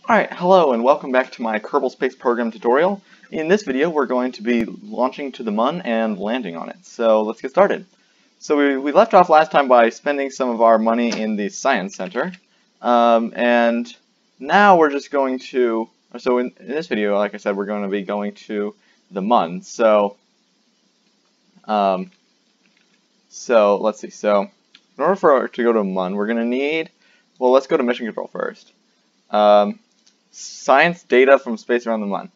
Alright, hello and welcome back to my Kerbal Space Program tutorial. In this video we're going to be launching to the Mun and landing on it. So let's get started. So we left off last time by spending some of our money in the Science Center. And now we're just going to, in this video, like I said, we're going to be going to the Mun. So let's see. So in order for to go to Mun, we're going to need, well, let's go to Mission Control first. Science data from space around the Mun.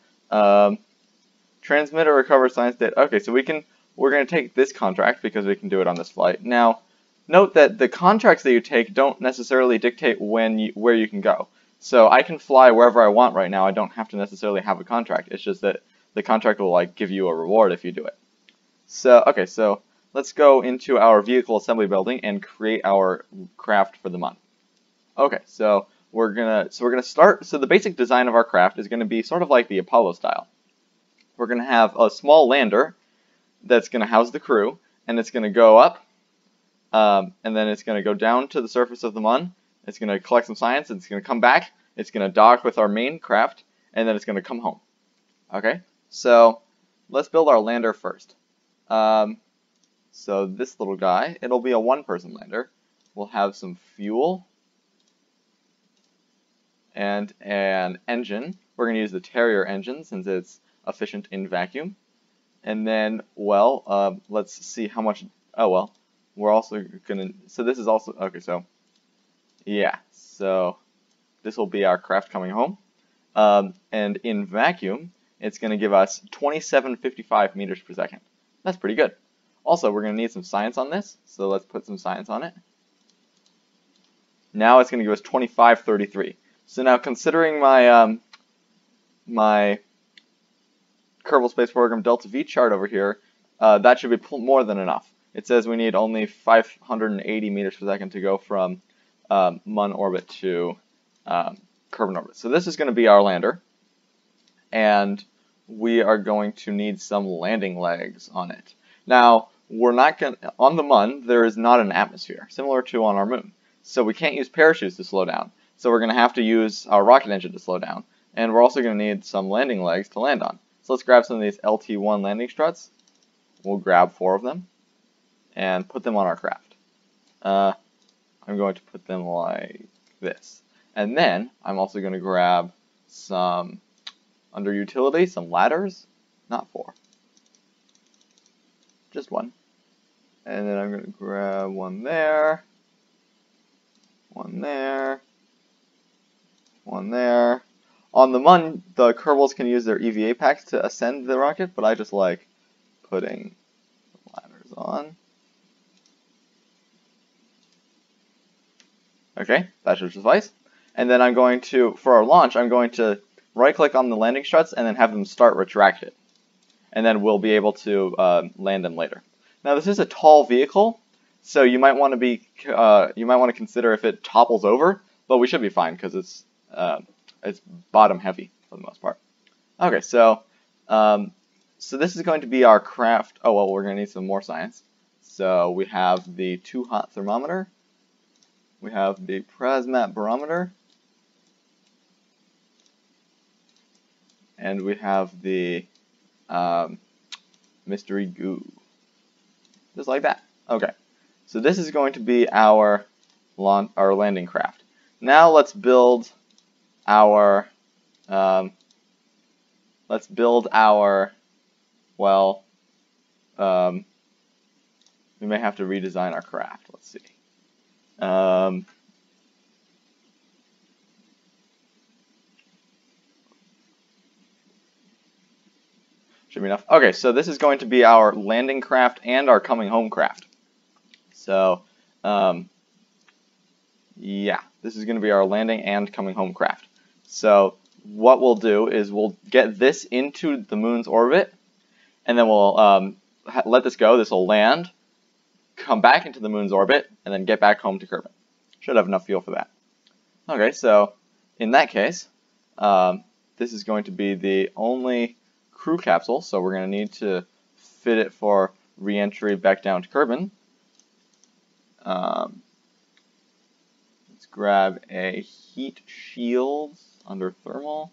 Transmit or recover science data. Okay, so we're going to take this contract because we can do it on this flight. Now, note that the contracts that you take don't necessarily dictate where you can go. So I can fly wherever I want right now. I don't have to necessarily have a contract. It's just that the contract will give you a reward if you do it. So okay, so let's go into our vehicle assembly building and create our craft for the Mun. Okay, so we're gonna start. So the basic design of our craft is gonna be sort of like the Apollo style. We're gonna have a small lander that's gonna house the crew, and it's gonna go up, and then it's gonna go down to the surface of the Mun. It's gonna collect some science. It's gonna come back. It's gonna dock with our main craft, and then it's gonna come home. Okay, so let's build our lander first. So this little guy, it'll be a one-person lander. We'll have some fuel and an engine. We're going to use the Terrier engine since it's efficient in vacuum. And then, well, let's see how much, oh well, we're also going to, so this is also, okay, so, yeah, so this will be our craft coming home. And in vacuum, it's going to give us 2755 meters per second. That's pretty good. Also, we're going to need some science on this, so let's put some science on it. Now it's going to give us 2533. So now, considering my my Kerbal Space Program Delta V chart over here, that should be more than enough. It says we need only 580 meters per second to go from Mun orbit to Kerbin orbit. So this is going to be our lander, and we are going to need some landing legs on it. Now, we're not going on the Mun. There is not an atmosphere, similar to on our moon, so we can't use parachutes to slow down. So we're going to have to use our rocket engine to slow down. And we're also going to need some landing legs to land on. So let's grab some of these LT1 landing struts. We'll grab 4 of them and put them on our craft. I'm going to put them like this. And then I'm also going to grab some, under utility, some ladders. Not 4. Just 1. And then I'm going to grab 1 there. 1 there. 1 there. On the Mun, the Kerbals can use their EVA packs to ascend the rocket, but I just like putting ladders on. Okay, that should suffice. And then I'm going to, for our launch, I'm going to right-click on the landing struts and then have them start retracted. And then we'll be able to land them later. Now this is a tall vehicle, so you might want to consider if it topples over, but we should be fine because it's bottom heavy for the most part. Okay, so this is going to be our craft. Oh well, we're going to need some more science. So we have the 2-hot thermometer. We have the Prasmat barometer. And we have the mystery goo. Just like that. Okay, so this is going to be our landing craft. Now let's build our well, we may have to redesign our craft. Let's see. Should be enough. Okay, so this is going to be our landing craft and our coming home craft. So, yeah, this is going to be our landing and coming home craft. So what we'll do is we'll get this into the moon's orbit, and then we'll let this go. This will land, come back into the moon's orbit, and then get back home to Kerbin. Should have enough fuel for that. Okay, so in that case, this is going to be the only crew capsule, so we're going to need to fit it for re-entry back down to Kerbin. Let's grab a heat shield under thermal,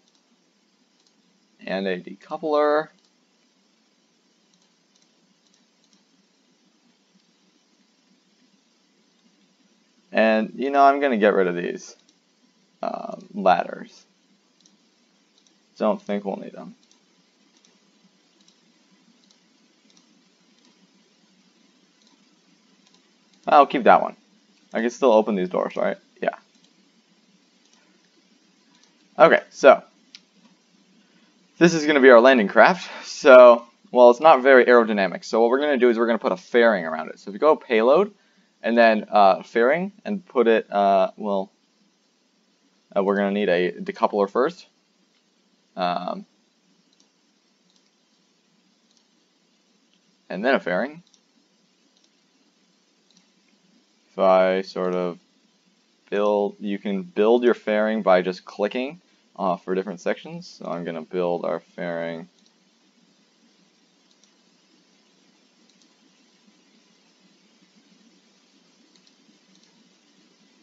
and a decoupler. And, you know, I'm going to get rid of these ladders. Don't think we'll need them. I'll keep that one. I can still open these doors, right? Yeah. Okay, so this is going to be our landing craft. So, well, it's not very aerodynamic. So what we're going to do is we're going to put a fairing around it. So if you go payload and then fairing and put it, we're going to need a decoupler first. And then a fairing. If I sort of build, you can build your fairing by just clicking for different sections. So I'm going to build our fairing.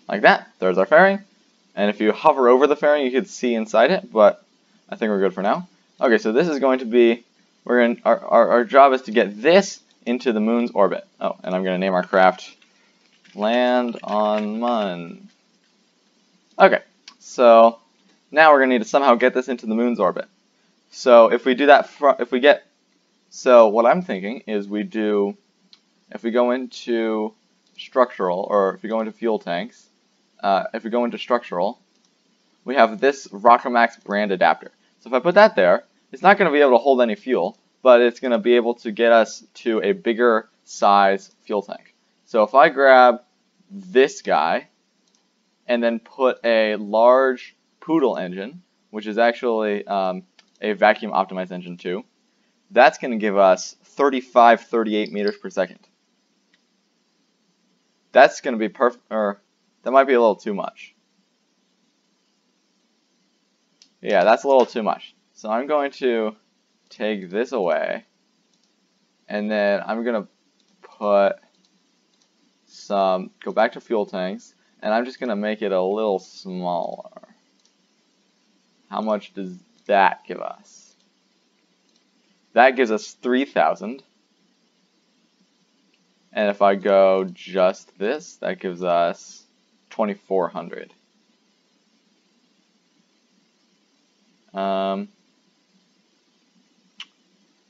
Like that. There's our fairing. And if you hover over the fairing, you can see inside it, but I think we're good for now. Okay, so this is going to be, our job is to get this into the moon's orbit. Oh, and I'm going to name our craft Land on Mun. Okay, so now we're going to need to somehow get this into the moon's orbit. So if we do that, so what I'm thinking is if we go into structural, or if we go into fuel tanks, if we go into structural, we have this Rockomax brand adapter. So if I put that there, it's not going to be able to hold any fuel, but it's going to be able to get us to a bigger size fuel tank. So if I grab this guy and then put a large Poodle engine, which is actually a vacuum optimized engine too, that's going to give us 38 meters per second. That's going to be perfect, or that might be a little too much. Yeah, that's a little too much. So I'm going to take this away, and then I'm going to go back to fuel tanks, and I'm just going to make it a little smaller. How much does that give us? That gives us 3,000. And if I go just this, that gives us 2,400.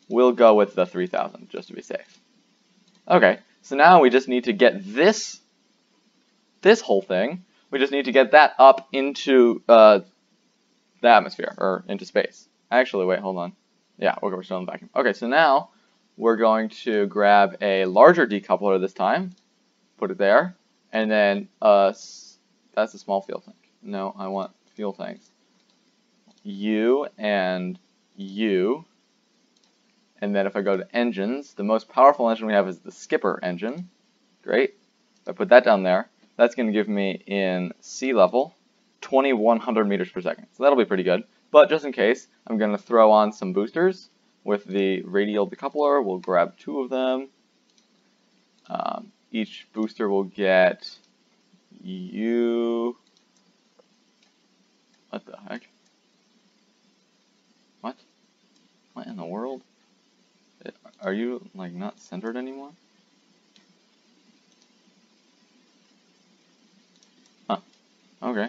We'll go with the 3,000 just to be safe. Okay, so now we just need to get this whole thing. We just need to get that up into the atmosphere, or into space. Actually, wait, hold on. Yeah, we're still in the vacuum. Okay, so now we're going to grab a larger decoupler this time, put it there, and then that's a small fuel tank. No, I want fuel tanks. U and U. And then if I go to engines, the most powerful engine we have is the Skipper engine. Great. If I put that down there, that's going to give me in sea level 2,100 meters per second. So that'll be pretty good. But just in case, I'm going to throw on some boosters with the radial decoupler. We'll grab 2 of them. Each booster will get U. What the heck? What? What in the world? Are you, like, not centered anymore? Huh. Okay.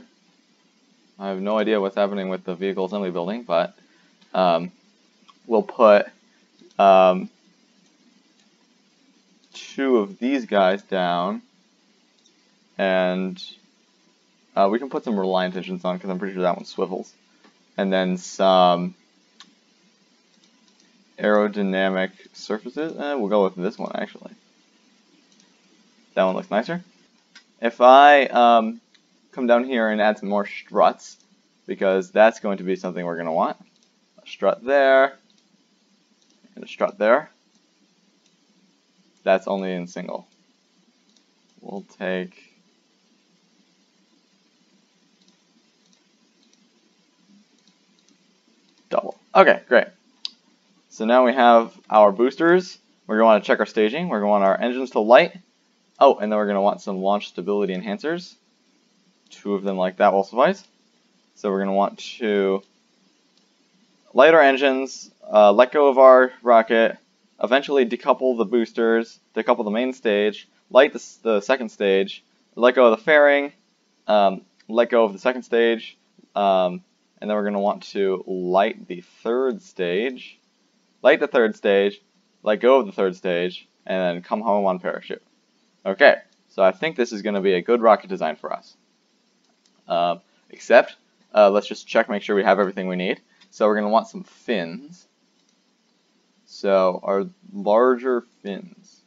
I have no idea what's happening with the vehicle assembly building, but we'll put 2 of these guys down, and we can put some Reliant engines on because I'm pretty sure that one swivels, and then some aerodynamic surfaces. We'll go with this one actually. That one looks nicer. If I come down here and add some more struts, because that's going to be something we're going to want. A strut there, and a strut there. That's only in single. We'll take double. Okay, great. So now we have our boosters. We're going to want to check our staging. We're going to want our engines to light. Oh, and then we're going to want some launch stability enhancers. 2 of them like that will suffice. So we're going to want to light our engines, let go of our rocket, eventually decouple the boosters, decouple the main stage, light the second stage, let go of the fairing, let go of the second stage, and then we're going to want to light the third stage, light the third stage, let go of the third stage, and then come home on parachute. Okay, so I think this is going to be a good rocket design for us. Except, let's just check, make sure we have everything we need. So we're going to want some fins. So our larger fins.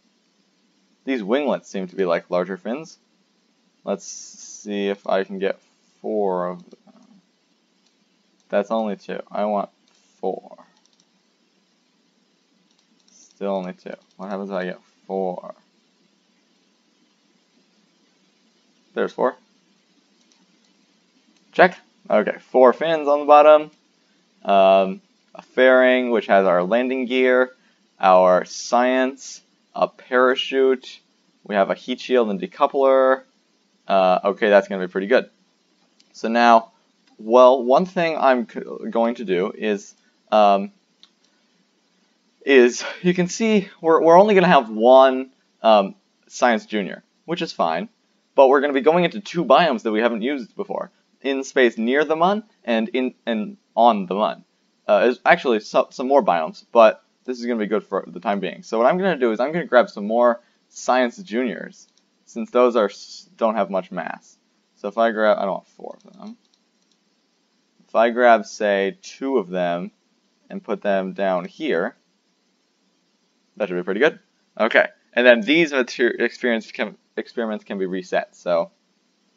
These winglets seem to be like larger fins. Let's see if I can get 4 of them. That's only 2. I want 4. Still only 2. What happens if I get 4? There's 4. Check. Okay, 4 fins on the bottom. A fairing, which has our landing gear, our science, a parachute. We have a heat shield and decoupler. Okay, that's going to be pretty good. So now, well, one thing I'm going to do is you can see we're only going to have one Science Junior, which is fine, but we're going to be going into 2 biomes that we haven't used before, in space near the Mun and on the Mun. There's actually some more biomes, but this is going to be good for the time being. So what I'm going to do is I'm going to grab some more Science Juniors, since those don't have much mass. So if I grab, I don't want 4 of them. If I grab, say, 2 of them and put them down here, that should be pretty good. Okay, and then these experiments can be reset, so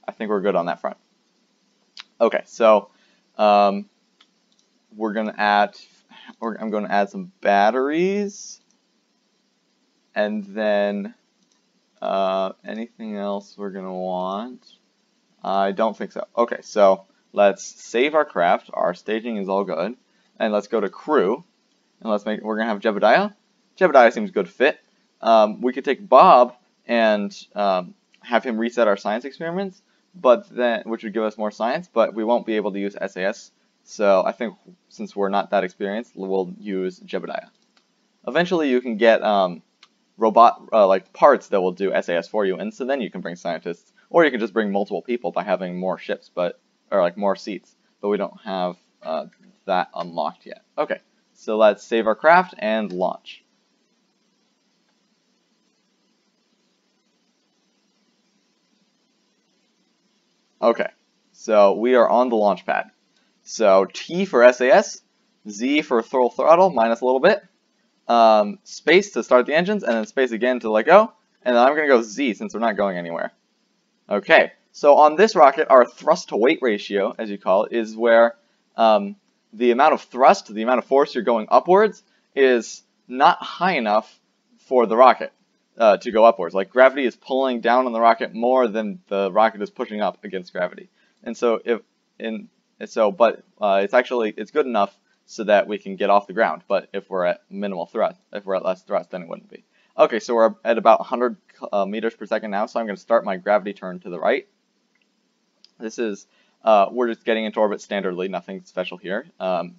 I think we're good on that front. Okay, so we're gonna add. I'm going to add some batteries, and then anything else we're gonna want? I don't think so. Okay, so let's save our craft. Our staging is all good, and let's go to crew, and we're gonna have Jebediah. Jebediah seems a good fit. We could take Bob and have him reset our science experiments, which would give us more science, but we won't be able to use SAS. So I think since we're not that experienced, we'll use Jebediah. Eventually, you can get like parts that will do SAS for you, and so then you can bring scientists, or you can just bring multiple people by having more ships, or like more seats. But we don't have that unlocked yet. Okay, so let's save our craft and launch. Okay, so we are on the launch pad. So T for SAS, Z for full throttle, minus a little bit, space to start the engines, and then space again to let go, and then I'm going to go Z since we're not going anywhere. Okay, so on this rocket, our thrust to weight ratio, as you call it, is where the amount of thrust, the amount of force you're going upwards, is not high enough for the rocket to go upwards. Like gravity is pulling down on the rocket more than the rocket is pushing up against gravity. And so it's good enough so that we can get off the ground. But if we're at minimal thrust, if we're at less thrust, then it wouldn't be. Okay, so we're at about 100 meters per second now, so I'm going to start my gravity turn to the right. This is, we're just getting into orbit standardly, nothing special here.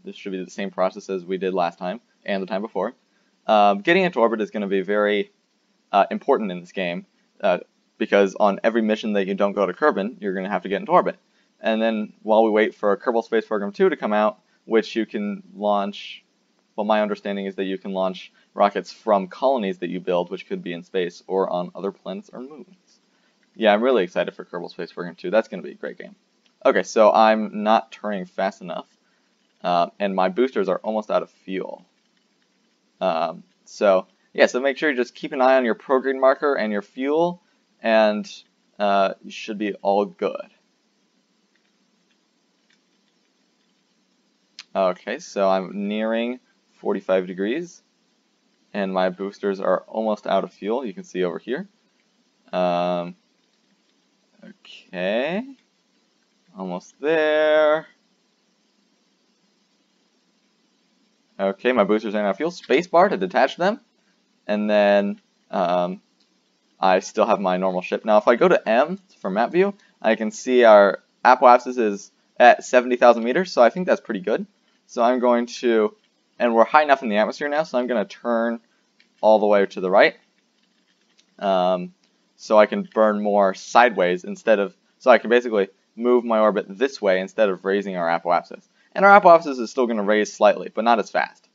This should be the same process as we did last time and the time before. Getting into orbit is going to be very important in this game, because on every mission that you don't go to Kerbin, you're going to have to get into orbit. And then while we wait for Kerbal Space Program 2 to come out, which you can launch, well, my understanding is that you can launch rockets from colonies that you build, which could be in space or on other planets or moons. Yeah, I'm really excited for Kerbal Space Program 2. That's going to be a great game. Okay, so I'm not turning fast enough, and my boosters are almost out of fuel. So make sure you just keep an eye on your prograde marker and your fuel, and you should be all good. Okay, so I'm nearing 45 degrees, and my boosters are almost out of fuel. You can see over here. Okay, almost there. Okay, my boosters are out of fuel. Spacebar to detach them, and then I still have my normal ship. Now, if I go to M for map view, I can see our apoapsis is at 70,000 meters, so I think that's pretty good. So I'm going to, and we're high enough in the atmosphere now, so I'm going to turn all the way to the right, so I can burn more sideways instead of, so I can basically move my orbit this way instead of raising our apoapsis. And our apoapsis is still going to raise slightly, but not as fast.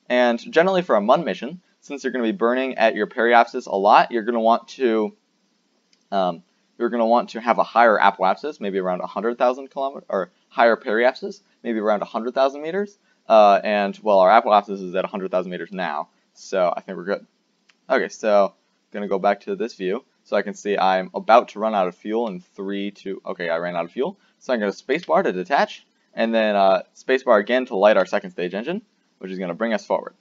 And generally for a MUN mission, since you're going to be burning at your periapsis a lot, you're going to want to have a higher apoapsis, maybe around 100,000 kilometers, or higher periapsis, maybe around 100,000 meters. And well, our apoapsis is at 100,000 meters now, so I think we're good. Okay, so I'm going to go back to this view so I can see I'm about to run out of fuel in 3, 2, okay, I ran out of fuel. So I'm going to spacebar to detach, and then spacebar again to light our second stage engine, which is going to bring us forward.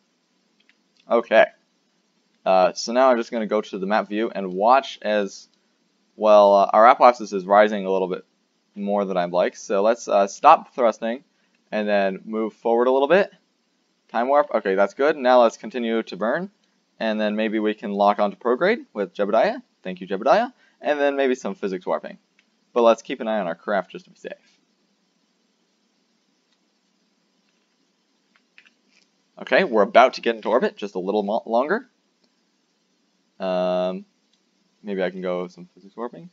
Okay, so now I'm just going to go to the map view and watch as, well, our apoapsis is rising a little bit more than I'd like. So let's stop thrusting and then move forward a little bit. Time warp, okay, that's good. Now let's continue to burn. And then maybe we can lock onto prograde with Jebediah. Thank you, Jebediah. And then maybe some physics warping. But let's keep an eye on our craft just to be safe. Okay, we're about to get into orbit, just a little longer. Maybe I can go some physics warping.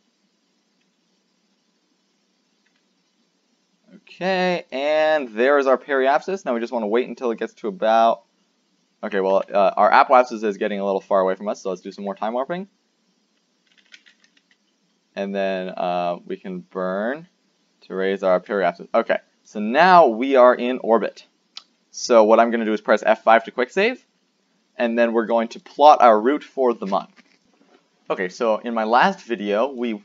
Okay, and there is our periapsis. Now we just want to wait until it gets to about... Okay, well, our apoapsis is getting a little far away from us, so let's do some more time warping. And then we can burn to raise our periapsis. Okay, so now we are in orbit. So what I'm going to do is press F5 to quick save, and then we're going to plot our route for the MUN. Okay, so in my last video, we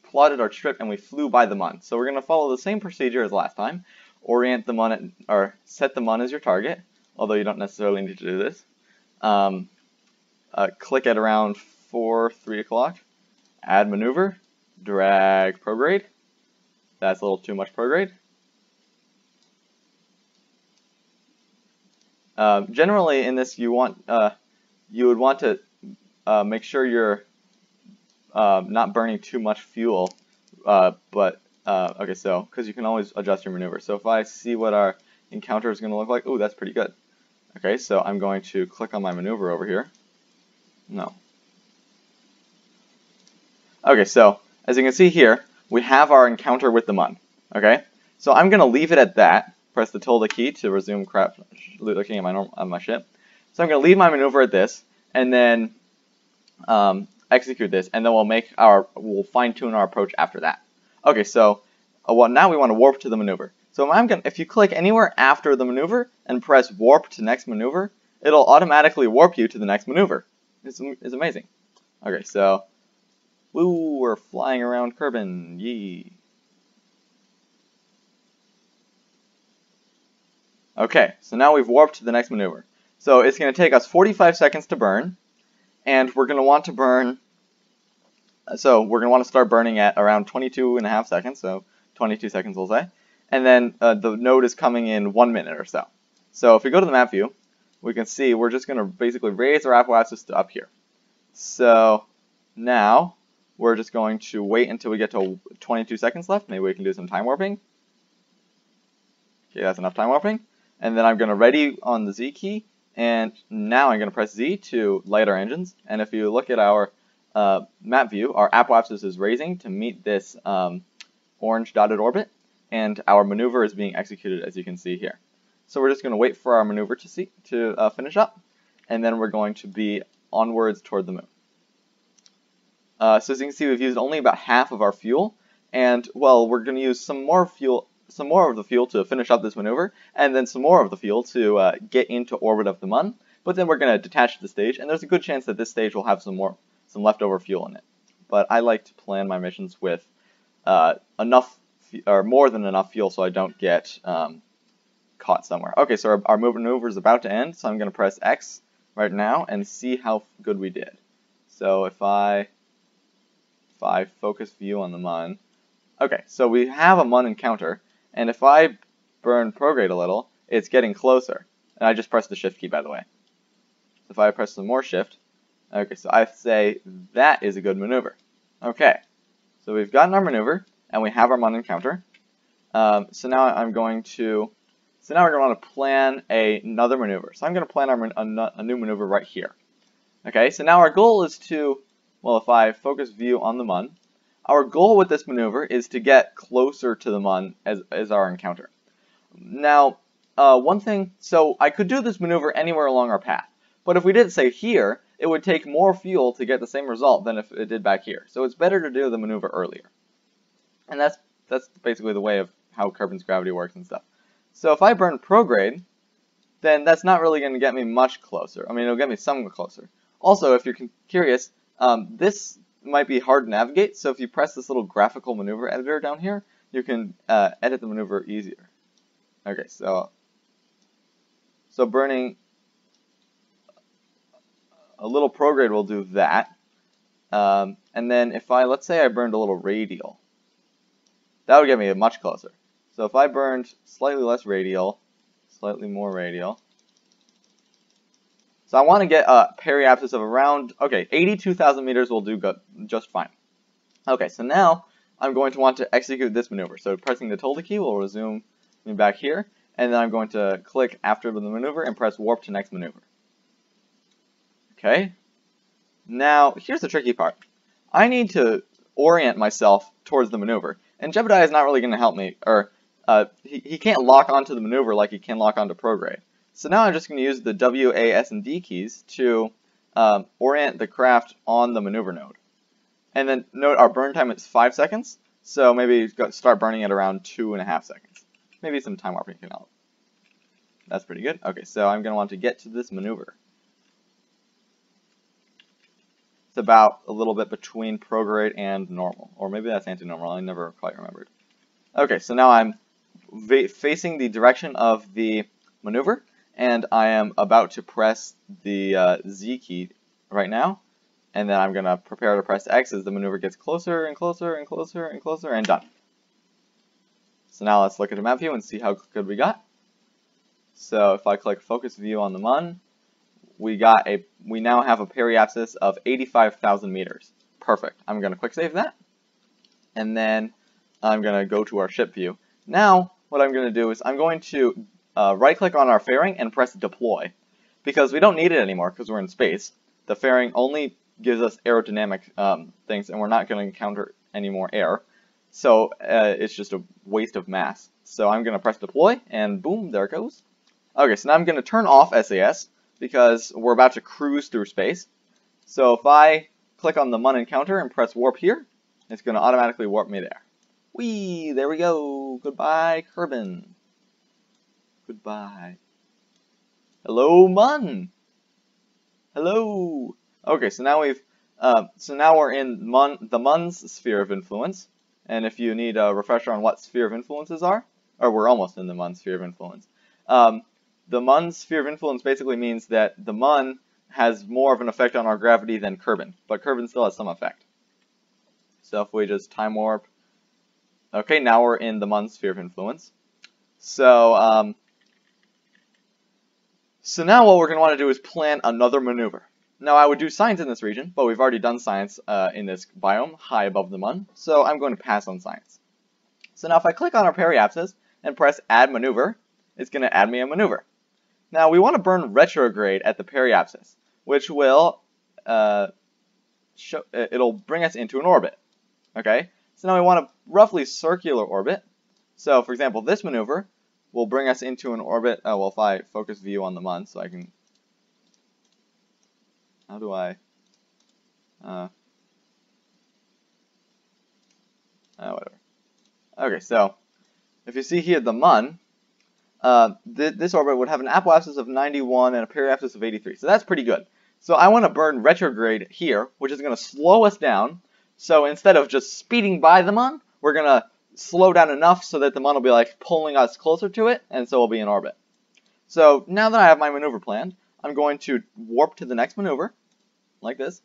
plotted our trip and we flew by the MUN. So we're going to follow the same procedure as last time. Orient the MUN, or set the MUN as your target, although you don't necessarily need to do this. Click at around 3 o'clock. Add maneuver. Drag prograde. That's a little too much prograde. Generally, in this, you would want to make sure you're not burning too much fuel, okay, so because you can always adjust your maneuver. So if I see what our encounter is going to look like, ooh, that's pretty good. Okay, so I'm going to click on my maneuver over here. No. Okay, so as you can see here, we have our encounter with the MUN. Okay, so I'm going to leave it at that. Press the tilde key to resume looking at my ship. So I'm going to leave my maneuver at this, and then execute this, and then we'll fine-tune our approach after that. Okay, so well, now we want to warp to the maneuver. So if you click anywhere after the maneuver and press warp to next maneuver, it'll automatically warp you to the next maneuver. It's amazing. Okay, so woo, we're flying around Kerbin, yee. Okay, so now we've warped to the next maneuver. So it's going to take us 45 seconds to burn, and we're going to want to burn, so we're going to want to start burning at around 22.5 seconds, so 22 seconds we'll say. And then the node is coming in 1 minute or so. So if we go to the map view, we can see we're just going to basically raise our apoapsis to up here. So now we're just going to wait until we get to 22 seconds left. Maybe we can do some time warping. Okay, that's enough time warping. And then I'm going to ready on the Z key, and now I'm going to press Z to light our engines. And if you look at our map view, our apoapsis is raising to meet this orange dotted orbit, and our maneuver is being executed, as you can see here. So we're just going to wait for our maneuver to finish up, and then we're going to be onwards toward the moon. So as you can see, we've used only about half of our fuel, and well, we're going to use some more of the fuel to finish up this maneuver, and then some more of the fuel to get into orbit of the MUN. But then we're going to detach the stage, and there's a good chance that this stage will have some leftover fuel in it. But I like to plan my missions with enough or more than enough fuel so I don't get caught somewhere. Okay, so our maneuver is about to end, so I'm going to press X right now and see how good we did. So if I focus view on the MUN, okay, so we have a MUN encounter, and if I burn prograde a little, it's getting closer. And I just pressed the shift key, by the way. So if I press some more shift, okay, so I say that is a good maneuver. Okay, so we've gotten our maneuver, and we have our MUN encounter. So now we're going to want to plan another maneuver. So I'm going to plan a new maneuver right here. Okay, so now our goal is to, well, if I focus view on the Mun, our goal with this maneuver is to get closer to the Mun as our encounter. Now, one thing, so I could do this maneuver anywhere along our path, but if we did it, say, here, it would take more fuel to get the same result than if it did back here. So it's better to do the maneuver earlier. And that's basically the way of how Kerbin's gravity works and stuff. So if I burn prograde, then that's not really going to get me much closer. I mean, it'll get me some closer. Also, if you're curious, this might be hard to navigate, so if you press this little graphical maneuver editor down here, you can edit the maneuver easier. Okay, so burning a little prograde will do that. And then if let's say I burned a little radial, that would get me much closer. So if I burned slightly less radial, slightly more radial, so I want to get a periapsis of around, okay, 82,000 meters will do just fine. Okay, so now I'm going to want to execute this maneuver. So pressing the tilde key will resume me back here, and then I'm going to click after the maneuver and press warp to next maneuver. Okay, now here's the tricky part. I need to orient myself towards the maneuver, and Jebediah is not really going to help me, or he can't lock onto the maneuver like he can lock onto prograde. So now I'm just going to use the W, A, S, and D keys to orient the craft on the maneuver node. And then note our burn time is 5 seconds, so maybe start burning at around 2.5 seconds. Maybe some time warping can help. That's pretty good. Okay, so I'm going to want to get to this maneuver. It's about a little bit between prograde and normal, or maybe that's anti-normal. I never quite remembered. Okay, so now I'm facing the direction of the maneuver, and I am about to press the Z key right now, and then I'm going to prepare to press X as the maneuver gets closer and closer and closer and closer, and done. So now let's look at the map view and see how good we got. So if I click focus view on the Mun, we now have a periapsis of 85,000 meters. Perfect. I'm going to quick save that, and then I'm going to go to our ship view. Now, what I'm going to do is I'm going to right-click on our fairing and press deploy, because we don't need it anymore because we're in space. The fairing only gives us aerodynamic things, and we're not going to encounter any more air. So it's just a waste of mass. So I'm going to press deploy, and boom, there it goes. Okay, so now I'm going to turn off SAS, because we're about to cruise through space. So if I click on the Mun encounter and press warp here, it's going to automatically warp me there. Whee! There we go. Goodbye, Kerbin. Goodbye. Hello, Mun. Hello. Okay, so now we're in the Mun's sphere of influence. And if you need a refresher on what sphere of influences are, or we're almost in the Mun sphere of influence. The Mun sphere of influence basically means that the Mun has more of an effect on our gravity than Kerbin, but Kerbin still has some effect. So if we just time warp, okay, now we're in the Mun sphere of influence. So so now what we're going to want to do is plan another maneuver. Now I would do science in this region, but we've already done science in this biome high above the Mun, so I'm going to pass on science. So now if I click on our periapsis and press add maneuver, it's going to add me a maneuver. Now we want to burn retrograde at the periapsis, which will it'll bring us into an orbit. Okay, so now we want a roughly circular orbit. So for example, this maneuver will bring us into an orbit. Oh well, if I focus view on the Mun, so I can. How do I? Whatever. Okay, so if you see here the Mun. This orbit would have an apoapsis of 91 and a periapsis of 83. So that's pretty good. So I want to burn retrograde here, which is going to slow us down. So instead of just speeding by the Mun, we're going to slow down enough so that the Mun will be like pulling us closer to it, and so we'll be in orbit. So now that I have my maneuver planned, I'm going to warp to the next maneuver, like this.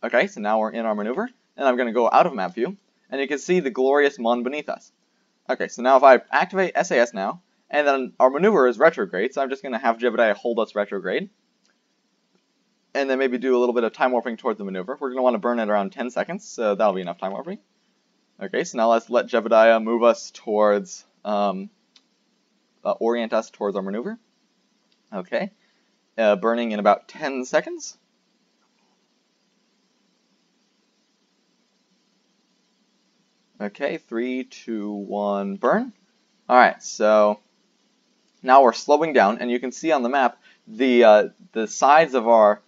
Okay, so now we're in our maneuver, and I'm going to go out of map view, and you can see the glorious Mun beneath us. Okay, so now if I activate SAS now, and then our maneuver is retrograde, so I'm just going to have Jebediah hold us retrograde, and then maybe do a little bit of time warping towards the maneuver. We're going to want to burn it around 10 seconds, so that'll be enough time warping. Okay, so now let's let Jebediah move us towards, orient us towards our maneuver. Okay, burning in about 10 seconds. Okay, 3, 2, 1, burn. Alright, so now we're slowing down, and you can see on the map the sides of our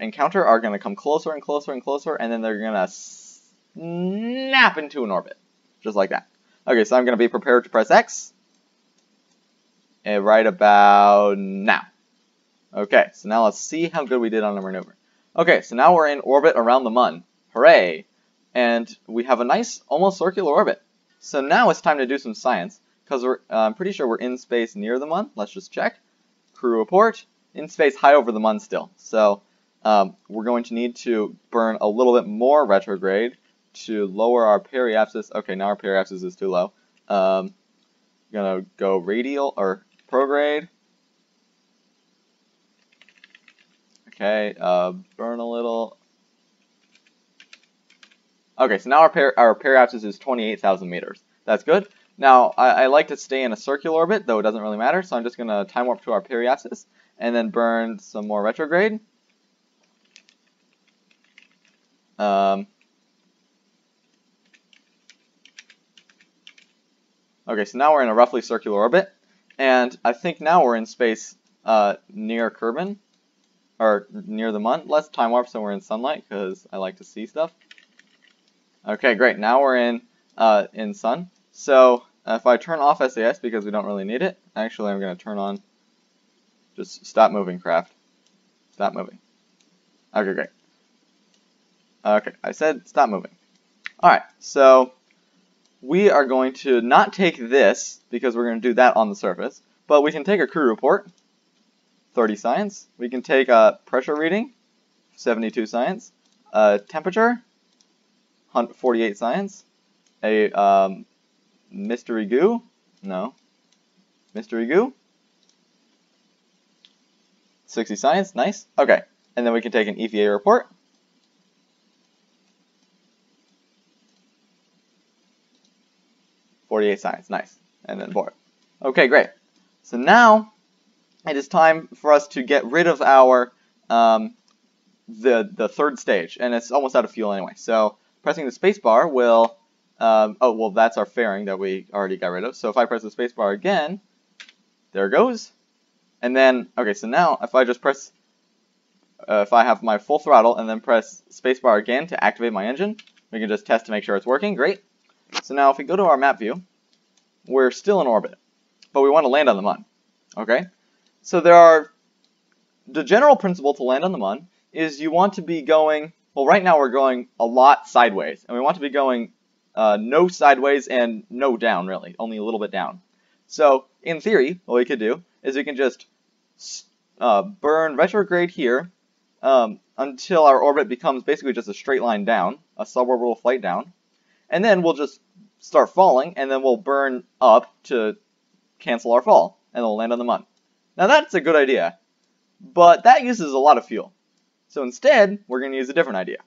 encounter are going to come closer and closer and closer, and then they're going to snap into an orbit, just like that. Okay, so I'm going to be prepared to press X right about now. Okay, so now let's see how good we did on the maneuver. Okay, so now we're in orbit around the Mun. Hooray! And we have a nice, almost circular orbit. So now it's time to do some science, because I'm pretty sure we're in space near the Mun. Let's just check. Crew report. In space high over the Mun still. So we're going to need to burn a little bit more retrograde to lower our periapsis. Okay, now our periapsis is too low. Gonna go radial or prograde. Okay, burn a little. Okay, so now our periapsis is 28,000 meters. That's good. Now, I like to stay in a circular orbit, though it doesn't really matter, so I'm just going to time warp to our periapsis and then burn some more retrograde. Okay, so now we're in a roughly circular orbit, and I think now we're in space near Kerbin, or near the Mun. Let's time warp so we're in sunlight, because I like to see stuff. Okay, great. Now we're in sun. So if I turn off SAS because we don't really need it, actually I'm going to turn on just stop moving craft. Stop moving. Okay, great. Okay, I said stop moving. Alright, so we are going to not take this because we're going to do that on the surface, but we can take a crew report, 30 science. We can take a pressure reading, 72 science. Temperature, 48 science. A mystery goo? No. Mystery goo? 60 science, nice. Okay, and then we can take an EVA report. .48 science, nice. And then board. Okay, great. So now it is time for us to get rid of our the third stage, and it's almost out of fuel anyway. So pressing the space bar will oh well, that's our fairing that we already got rid of. So if I press the space bar again, there it goes. And then okay, so now if I just press if I have my full throttle and then press space bar again to activate my engine, we can just test to make sure it's working. Great. So now if we go to our map view, we're still in orbit, but we want to land on the Mun. Okay? So the general principle to land on the Mun is you want to be going, well right now we're going a lot sideways, and we want to be going no sideways and no down really, only a little bit down. So in theory, what we could do is we can just burn retrograde here until our orbit becomes basically just a straight line down, a suborbital flight down. And then we'll just start falling, and then we'll burn up to cancel our fall, and we'll land on the Mun. Now that's a good idea, but that uses a lot of fuel. So instead, we're going to use a different idea.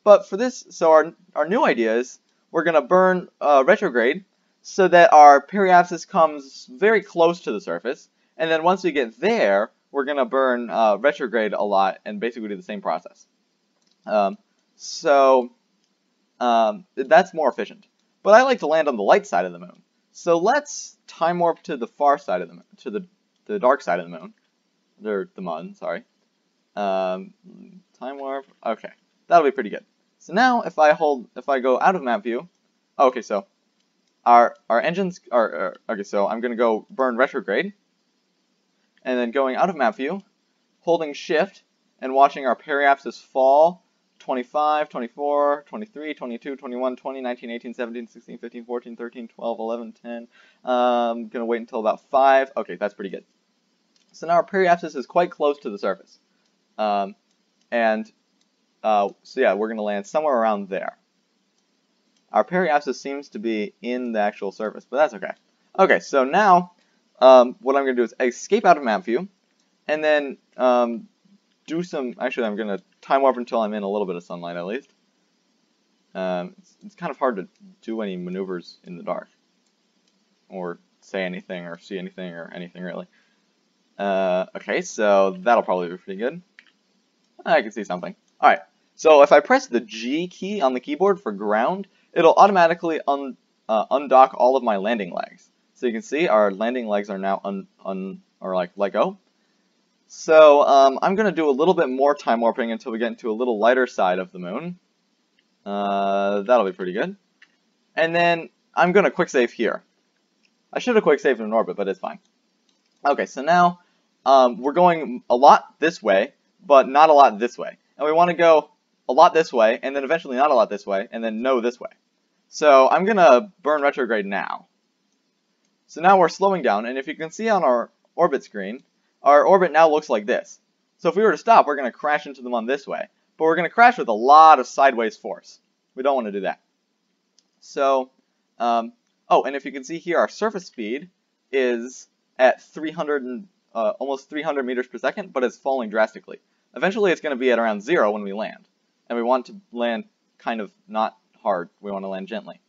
But for this, so our new idea is we're going to burn retrograde so that our periapsis comes very close to the surface, and then once we get there, we're going to burn retrograde a lot and basically do the same process. That's more efficient. But I like to land on the light side of the moon. So let's time warp to the far side of the moon, to the dark side of the moon. Or the Mun, sorry. Time warp. Okay, that'll be pretty good. So now if I go out of map view, okay, so our engines are okay. So I'm gonna go burn retrograde, and then going out of map view, holding shift and watching our periapsis fall. 25, 24, 23, 22, 21, 20, 19, 18, 17, 16, 15, 14, 13, 12, 11, 10. I'm going to wait until about 5. Okay, that's pretty good. So now our periapsis is quite close to the surface. So yeah, we're going to land somewhere around there. Our periapsis seems to be in the actual surface, but that's okay. Okay, so now what I'm going to do is escape out of map view, and then do some, actually I'm going to time warp until I'm in a little bit of sunlight at least. It's kind of hard to do any maneuvers in the dark, or say anything, or see anything, or anything really. Okay, so that'll probably be pretty good. I can see something. Alright, so if I press the G key on the keyboard for ground, it'll automatically undock all of my landing legs. So you can see our landing legs are now let go. So I'm going to do a little bit more time warping until we get into a little lighter side of the moon. That'll be pretty good. And then I'm going to quick save here. I should have quick saved in orbit, but it's fine. Okay, so now we're going a lot this way, but not a lot this way. And we want to go a lot this way, and then eventually not a lot this way, and then no this way. So I'm going to burn retrograde now. So now we're slowing down, and if you can see on our orbit screen, our orbit now looks like this. So if we were to stop, we're going to crash into the Mun this way. But we're going to crash with a lot of sideways force. We don't want to do that. So, oh, and if you can see here, our surface speed is at almost 300 meters per second, but it's falling drastically. Eventually, it's going to be at around 0 when we land. And we want to land kind of not hard. We want to land gently.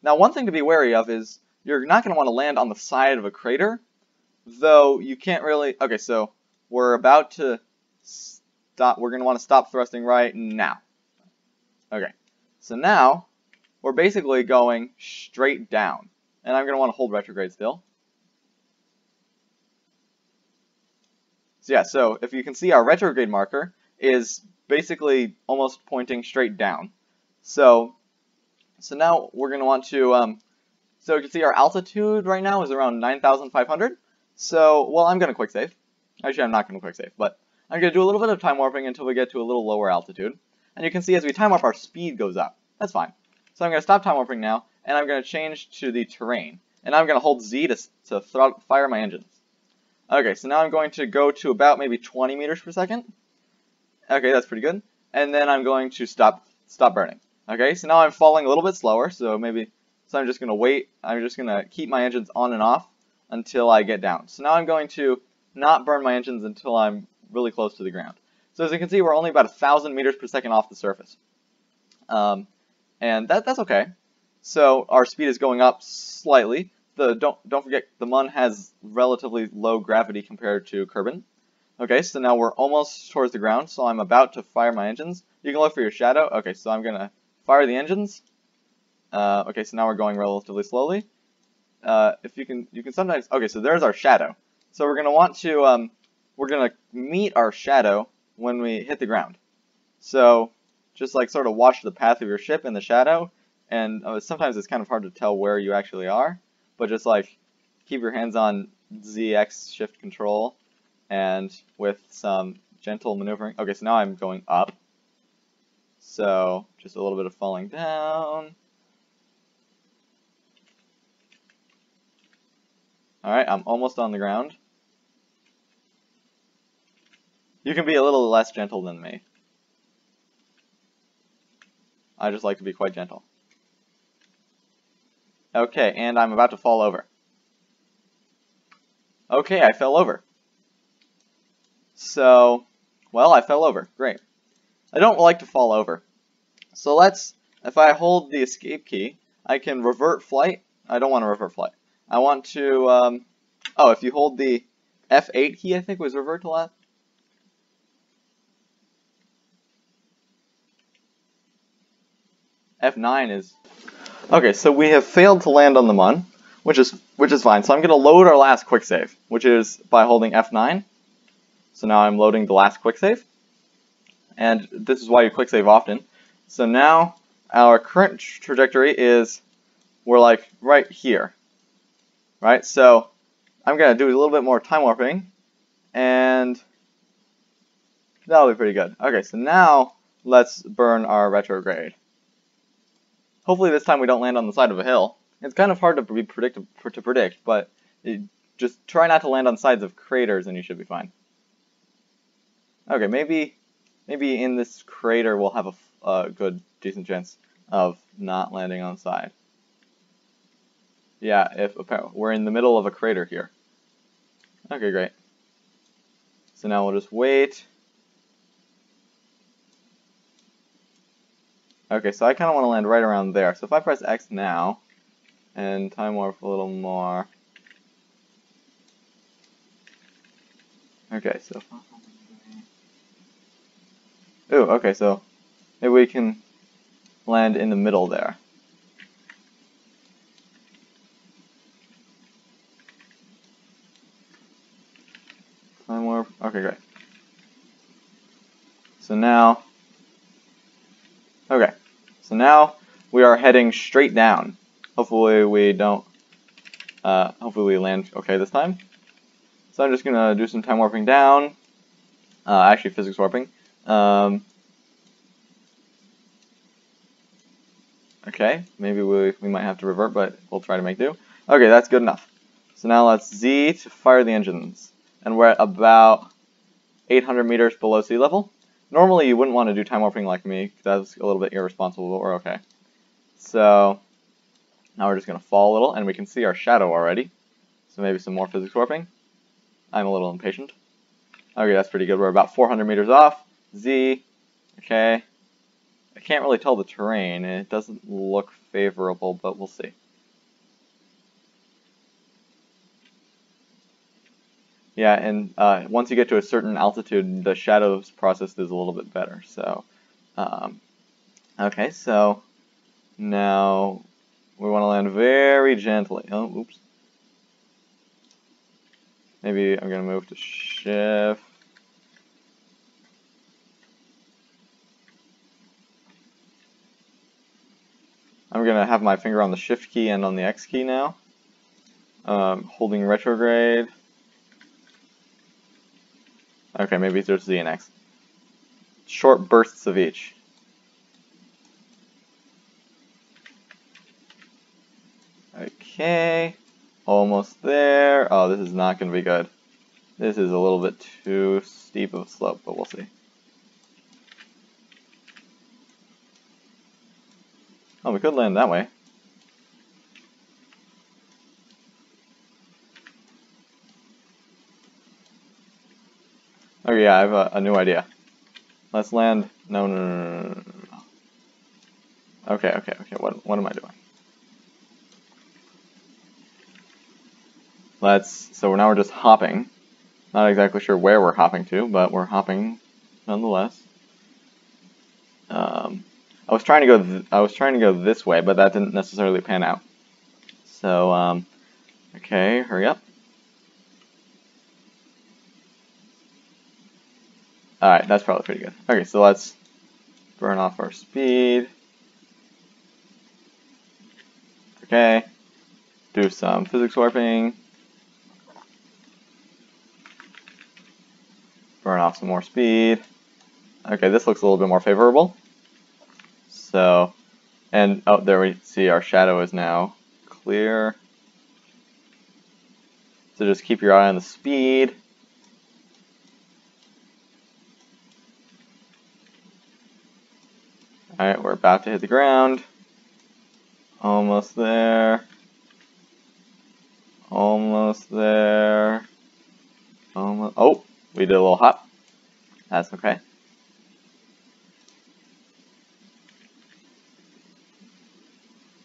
Now, one thing to be wary of is you're not going to want to land on the side of a crater, though you can't really... Okay, so we're about to stop. We're going to want to stop thrusting right now. Okay, so now we're basically going straight down. And I'm going to want to hold retrograde still. So yeah, so if you can see, our retrograde marker is basically almost pointing straight down. So now we're going to want to... so you can see our altitude right now is around 9,500. So, well, I'm going to quick save. Actually, I'm not going to quick save, but I'm going to do a little bit of time warping until we get to a little lower altitude. And you can see as we time warp, our speed goes up. That's fine. So I'm going to stop time warping now, and I'm going to change to the terrain. And I'm going to hold Z to fire my engines. Okay, so now I'm going to go to about maybe 20 meters per second. Okay, that's pretty good. And then I'm going to stop burning. Okay, so now I'm falling a little bit slower, so I'm just going to wait. I'm just going to keep my engines on and off until I get down. So now I'm going to not burn my engines until I'm really close to the ground. So as you can see, we're only about 1,000 meters per second off the surface. And that's okay. So our speed is going up slightly. Don't forget, the Mun has relatively low gravity compared to Kerbin. Okay, so now we're almost towards the ground, so I'm about to fire my engines. You can look for your shadow. Okay, so I'm going to fire the engines. Okay, so now we're going relatively slowly. If you can sometimes... Okay, so there's our shadow. So we're going to want to... we're going to meet our shadow when we hit the ground. So just like sort of watch the path of your ship in the shadow, and sometimes it's kind of hard to tell where you actually are, but just like keep your hands on ZX shift control, and with some gentle maneuvering. Okay, so now I'm going up. So just a little bit of falling down. Alright, I'm almost on the ground. You can be a little less gentle than me. I just like to be quite gentle. Okay, and I'm about to fall over. Okay, I fell over. So, well, I fell over. Great. I don't like to fall over. So if I hold the escape key, I can revert flight. I don't want to revert flight. I want to, oh, if you hold the F8 key, I think was revert to left. F9 is... Okay, so we have failed to land on the Mun, which is fine. So I'm going to load our last quick save, which is by holding F9. So now I'm loading the last quick save. And this is why you quick save often. So now our current trajectory is, we're like right here. Right? So I'm going to do a little bit more time warping, and that'll be pretty good. Okay, so now let's burn our retrograde. Hopefully this time we don't land on the side of a hill. It's kind of hard to predict, but just try not to land on sides of craters and you should be fine. Okay, maybe in this crater we'll have a good, decent chance of not landing on the side. Yeah, if we're in the middle of a crater here. Okay, great. So now we'll just wait. Okay, so I kind of want to land right around there. So if I press X now, and time warp a little more. Okay, so... Ooh, okay, so maybe we can land in the middle there. Time warp. Okay, great. So now... Okay, so now we are heading straight down. Hopefully we don't... hopefully we land okay this time. So I'm just going to do some time warping down. Actually, physics warping. Okay, maybe we might have to revert, but we'll try to make do. Okay, that's good enough. So now let's Z to fire the engines. And we're at about 800 meters below sea level. Normally you wouldn't want to do time warping like me, because that's a little bit irresponsible, but we're okay. So now we're just going to fall a little, and we can see our shadow already. So maybe some more physics warping. I'm a little impatient. Okay, that's pretty good. We're about 400 meters off. Z. Okay. I can't really tell the terrain. It doesn't look favorable, but we'll see. Yeah, and once you get to a certain altitude, the shadows process is a little bit better. So, okay, so now we want to land very gently. Oh, oops. Maybe I'm going to move to shift. I'm going to have my finger on the shift key and on the X key now. Holding retrograde. Okay, maybe there's Z and X. Short bursts of each. Okay, almost there. Oh, this is not going to be good. This is a little bit too steep of a slope, but we'll see. Oh, we could land that way. Oh yeah, I have a new idea. Let's land. No. Okay. What am I doing? So now we're just hopping. Not exactly sure where we're hopping to, but we're hopping nonetheless. I was trying to go this way, but that didn't necessarily pan out. So okay, hurry up. Alright, that's probably pretty good. Okay, so let's burn off our speed. Okay, do some physics warping. Burn off some more speed. Okay, this looks a little bit more favorable. So, and oh, there we see our shadow is now clear. So just keep your eye on the speed. Alright, we're about to hit the ground. Almost there. Almost there. Almost. Oh, we did a little hop. That's okay.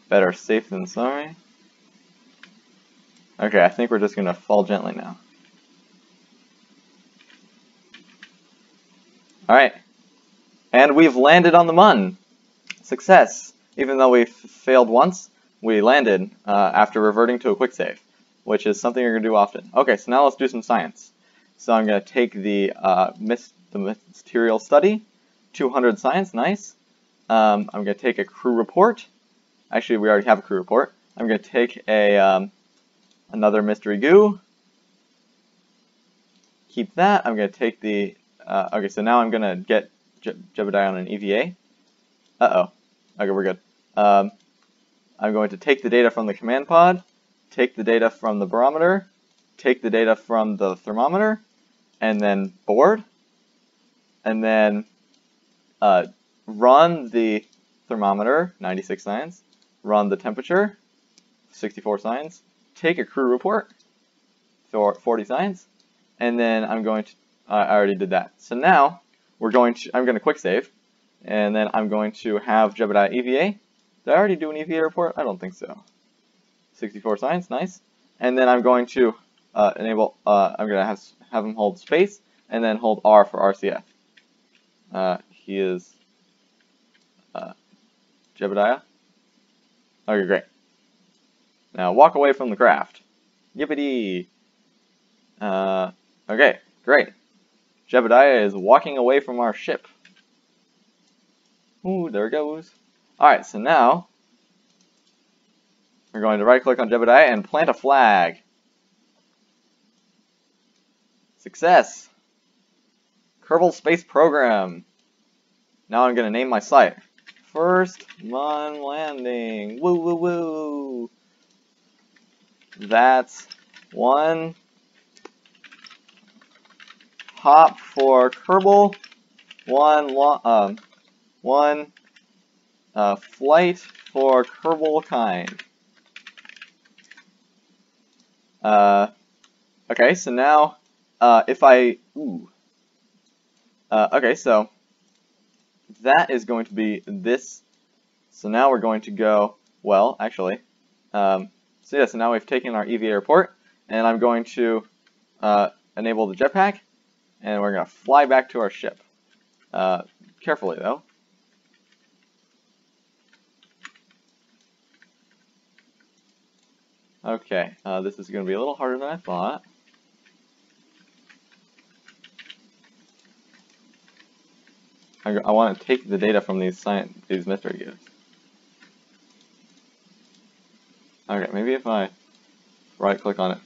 Better safe than sorry. Okay, I think we're just going to fall gently now. Alright. And we've landed on the Mun. Success. Even though we failed once, we landed after reverting to a quick save, which is something you're going to do often. Okay, so now let's do some science. So I'm going to take the material study, 200 science, nice. I'm going to take a crew report. Actually, we already have a crew report. I'm going to take a another mystery goo. Keep that. I'm going to take the... okay, so now I'm going to get Jebediah on an EVA. Uh-oh. Okay, we're good. I'm going to take the data from the command pod, take the data from the barometer, take the data from the thermometer, and then board, and then run the thermometer, 96 science, run the temperature, 64 science, take a crew report, 40 science, and then I'm going to, I already did that. So now, I'm going to quick save. and then I'm going to have Jebediah EVA. Did I already do an EVA report? I don't think so. 64 science, nice. And then I'm going to enable. I'm going to have him hold space, and then hold R for RCF. He is Jebediah. Okay, great. Now walk away from the craft. Yippity! Okay, great. Jebediah is walking away from our ship. Ooh, there it goes. Alright, so now we're going to right-click on Jebediah and plant a flag. Success! Kerbal Space Program. Now I'm going to name my site. First Moon Landing. Woo woo woo! That's one hop for Kerbal, one flight for Kerbal kind. Okay, so now if I okay, so that is going to be this. So now we're going to go, well, actually, so yeah, so now we've taken our EVA report, and I'm going to enable the jetpack, and we're going to fly back to our ship. Carefully, though. Okay, this is going to be a little harder than I thought. I want to take the data from these mystery gifts. Okay, maybe if I right-click on it.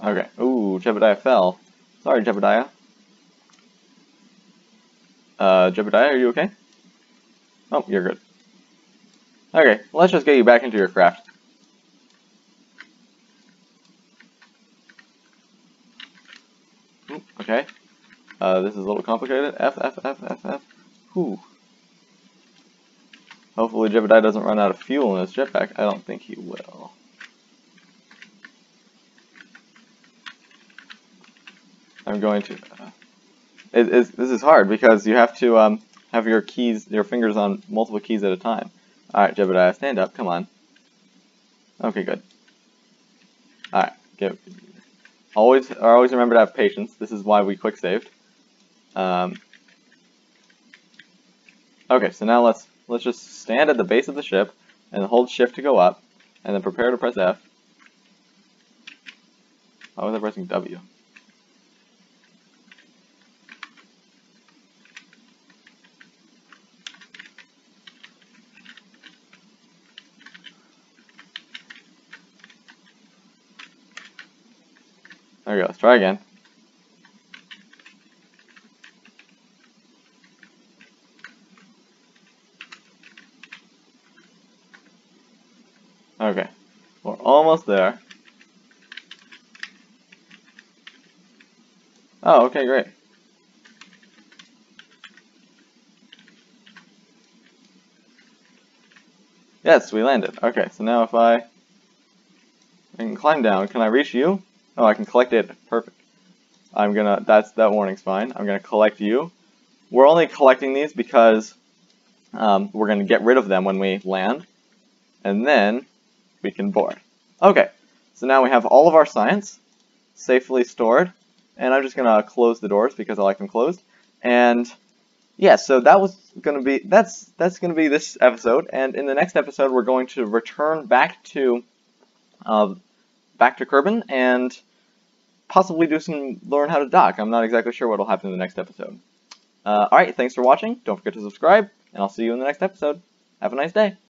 Okay. Ooh, Jebediah fell. Sorry, Jebediah. Jebediah, are you okay? Oh, you're good. Okay, let's just get you back into your craft. Ooh, okay. This is a little complicated. F. Whew. Hopefully Jebediah doesn't run out of fuel in his jetpack. I don't think he will. I'm going to... this is hard because you have to have your fingers on multiple keys at a time. Alright, Jebediah, stand up. Come on. Okay, good. Alright, always remember to have patience. This is why we quick saved. Okay, so now let's just stand at the base of the ship and hold shift to go up, and then prepare to press F. Why was I pressing W? There we go, let's try again. Okay, we're almost there. Oh, okay, great. Yes, we landed. Okay, so now if I can climb down, can I reach you? Oh, I can collect it. Perfect. That warning's fine. I'm gonna collect you. We're only collecting these because we're gonna get rid of them when we land, and then we can board. Okay, so now we have all of our science safely stored, and I'm just gonna close the doors because I like them closed. And yeah, so that's gonna be this episode. And in the next episode, we're going to return back to Kerbin and possibly learn how to dock. I'm not exactly sure what will happen in the next episode. Alright, thanks for watching. Don't forget to subscribe, and I'll see you in the next episode. Have a nice day.